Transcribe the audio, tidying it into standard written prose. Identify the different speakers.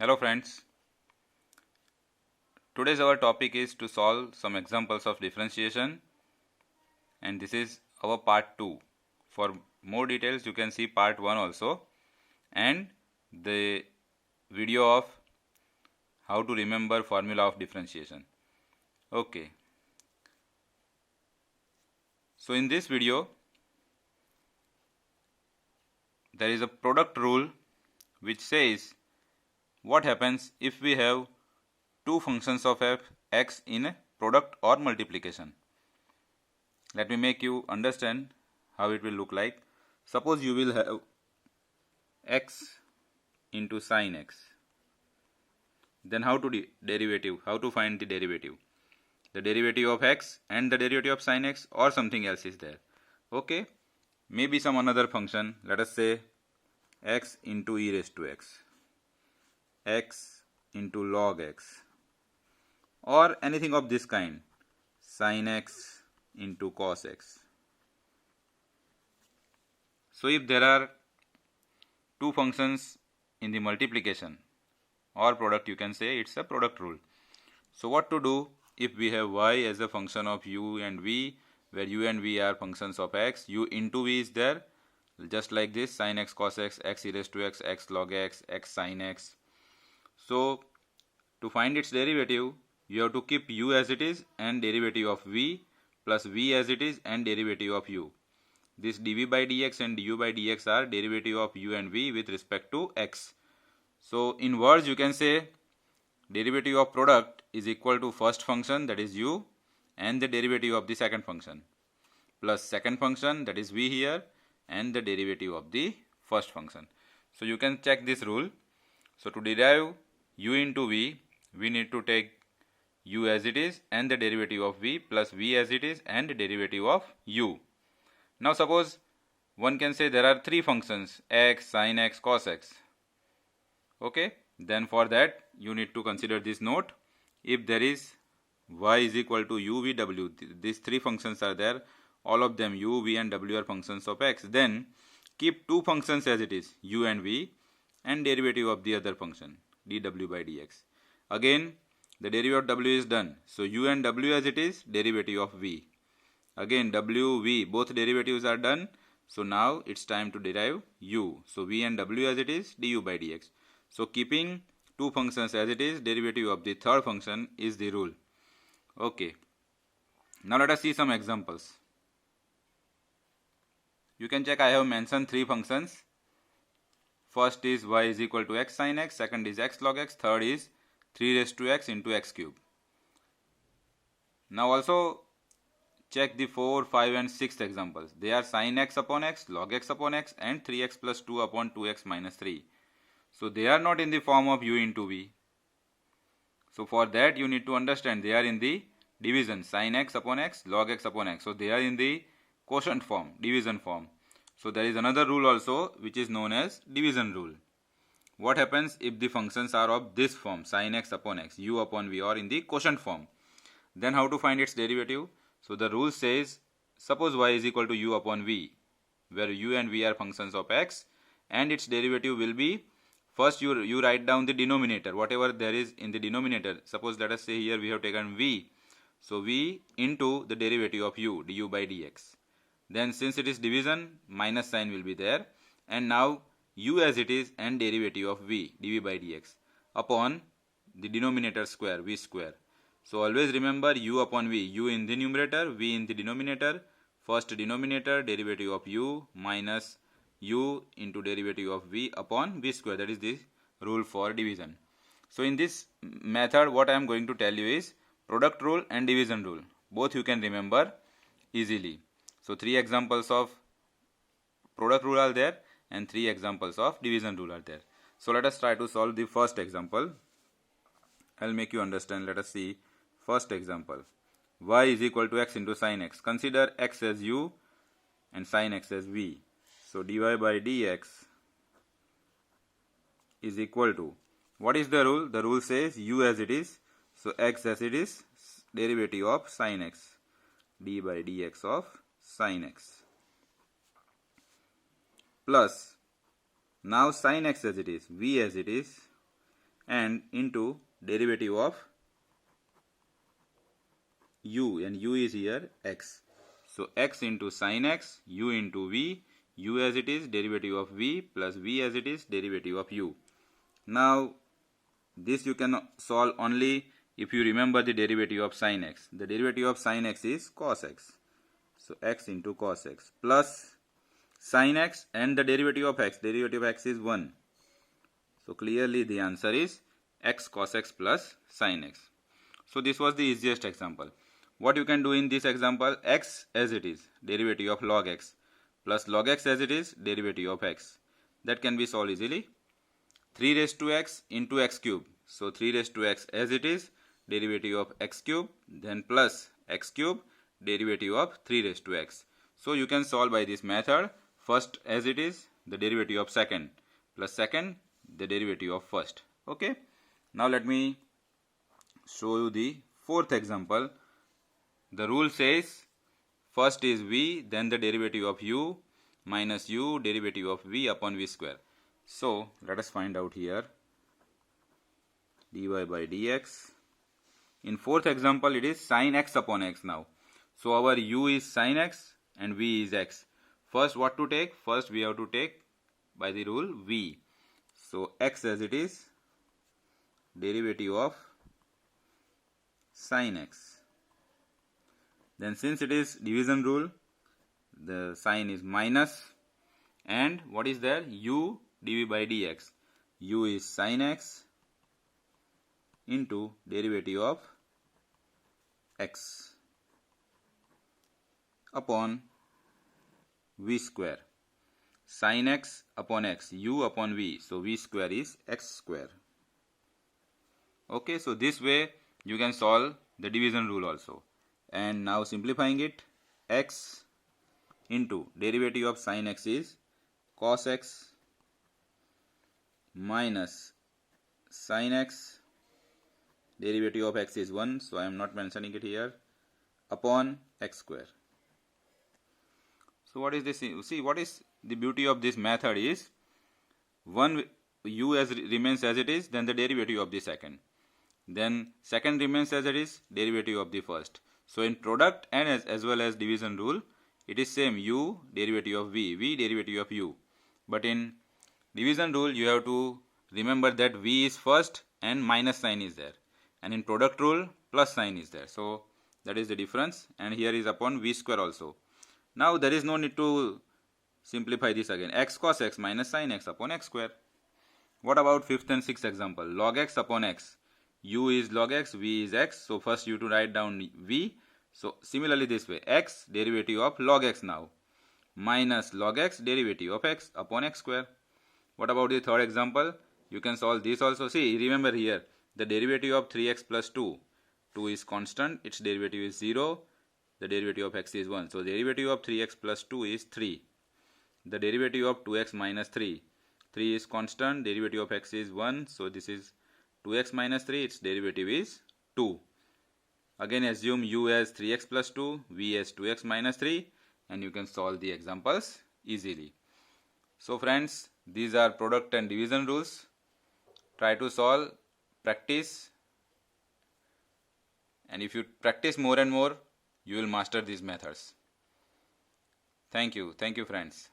Speaker 1: Hello friends, today's our topic is to solve some examples of differentiation, and this is our part 2. For more details you can see part 1 also and the video of how to remember formula of differentiation. Okay, so in this video there is a product rule which says what happens if we have two functions of x in a product or multiplication. Let me make you understand how it will look like. Suppose you will have x into sin x. Then how to find the derivative? The derivative of x and the derivative of sin x or something else is there. Okay, maybe some another function, let us say x into e raised to x into log x, or anything of this kind, sin x into cos x. So if there are two functions in the multiplication or product, you can say it's a product rule. So what to do if we have y as a function of u and v, where u and v are functions of x, u into v is there, just like this, sin x cos x, x e raised to x log x, x sin x. So to find its derivative, you have to keep u as it is and derivative of v plus v as it is and derivative of u. This dv by dx and du by dx are derivative of u and v with respect to x. So in words you can say derivative of product is equal to first function, that is u, and the derivative of the second function, plus second function, that is v here, and the derivative of the first function. So you can check this rule. So to derive u into v, we need to take u as it is and the derivative of v plus v as it is and the derivative of u. Now suppose one can say there are three functions, x, sin x, cos x. Okay, then for that you need to consider this note. If there is y is equal to u, v, w, these three functions are there, all of them u, v and w are functions of x, then keep two functions as it is, u and v, and derivative of the other function, dw by dx. Again the derivative of w is done, so u and w as it is, derivative of v. Again w, v, both derivatives are done, so now it's time to derive u. So v and w as it is, du by dx. So keeping two functions as it is, derivative of the third function is the rule. Okay, now let us see some examples. You can check, I have mentioned three functions. First is y is equal to x sin x, second is x log x, third is 3 raised to x into x cube. Now also check the 4, 5 and 6th examples. They are sin x upon x, log x upon x and 3x plus 2 upon 2x minus 3. So they are not in the form of u into v. So for that you need to understand they are in the division, sin x upon x, log x upon x. So they are in the quotient form, division form. So there is another rule also which is known as division rule. What happens if the functions are of this form, sin x upon x, u upon v, or in the quotient form? Then how to find its derivative? So the rule says, suppose y is equal to u upon v, where u and v are functions of x, and its derivative will be, first you write down the denominator, whatever there is in the denominator. Suppose let us say here we have taken v, so v into the derivative of u, du by dx. Then since it is division, minus sign will be there, and now u as it is and derivative of v, dv by dx, upon the denominator square, v square. So always remember u upon v, u in the numerator, v in the denominator. First denominator, derivative of u minus u into derivative of v upon v square. That is the rule for division. So in this method what I am going to tell you is product rule and division rule. Both you can remember easily. So three examples of product rule are there and three examples of division rule are there. So let us try to solve the first example. I'll make you understand. Let us see first example. Y is equal to x into sin x. Consider x as u and sin x as v. So dy by dx is equal to, what is the rule? The rule says u as it is, so x as it is, derivative of sin x, d by dx of sin x, plus now sin x as it is, v as it is, and into derivative of u, and u is here x. So x into sin x, u into v, u as it is derivative of v plus v as it is derivative of u. Now this you can solve only if you remember the derivative of sin x. The derivative of sin x is cos x. So x into cos x plus sin x and the derivative of x. Derivative of x is 1. So clearly the answer is x cos x plus sin x. So this was the easiest example. What you can do in this example, x as it is, derivative of log x, plus log x as it is, derivative of x. That can be solved easily. 3 raised to x into x cube. So 3 raised to x as it is, derivative of x cube, then plus x cube, derivative of 3 raised to x. So you can solve by this method. First as it is, the derivative of second, plus second, the derivative of first. Okay. Now let me show you the fourth example. The rule says first is v, then the derivative of u minus u derivative of v upon v square. So let us find out here dy by dx. In fourth example it is sin x upon x now. So our u is sin x and v is x. First what to take? First we have to take by the rule v. So x as it is derivative of sin x. Then since it is division rule, the sign is minus, and what is there? U dv by dx. U is sin x into derivative of x upon v square. Sin x upon x, u upon v. So v square is x square. Okay, so this way you can solve the division rule also. And now simplifying it, x into derivative of sin x is cos x minus sin x, derivative of x is 1, so I am not mentioning it here, upon x square. So what is this? See, what is the beauty of this method is, one u as remains as it is, then the derivative of the second. Then second remains as it is, derivative of the first. So in product and as well as division rule, it is same, u derivative of v, v derivative of u. But in division rule, you have to remember that v is first and minus sign is there. And in product rule, plus sign is there. So that is the difference. And here is upon v square also. Now there is no need to simplify this again. X cos x minus sin x upon x square. What about fifth and sixth example? Log x upon x. U is log x, v is x. So first you to write down v. So similarly this way, x derivative of log x now minus log x derivative of x upon x square. What about the third example? You can solve this also. See, remember here the derivative of 3x plus 2. 2 is constant, its derivative is 0. The derivative of x is 1. So derivative of 3x plus 2 is 3. The derivative of 2x minus 3. 3 is constant, derivative of x is 1. So this is 2x minus 3, its derivative is 2. Again assume u as 3x plus 2, v as 2x minus 3, and you can solve the examples easily. So friends, these are product and division rules. Try to solve, practice, and if you practice more and more, you will master these methods. Thank you friends.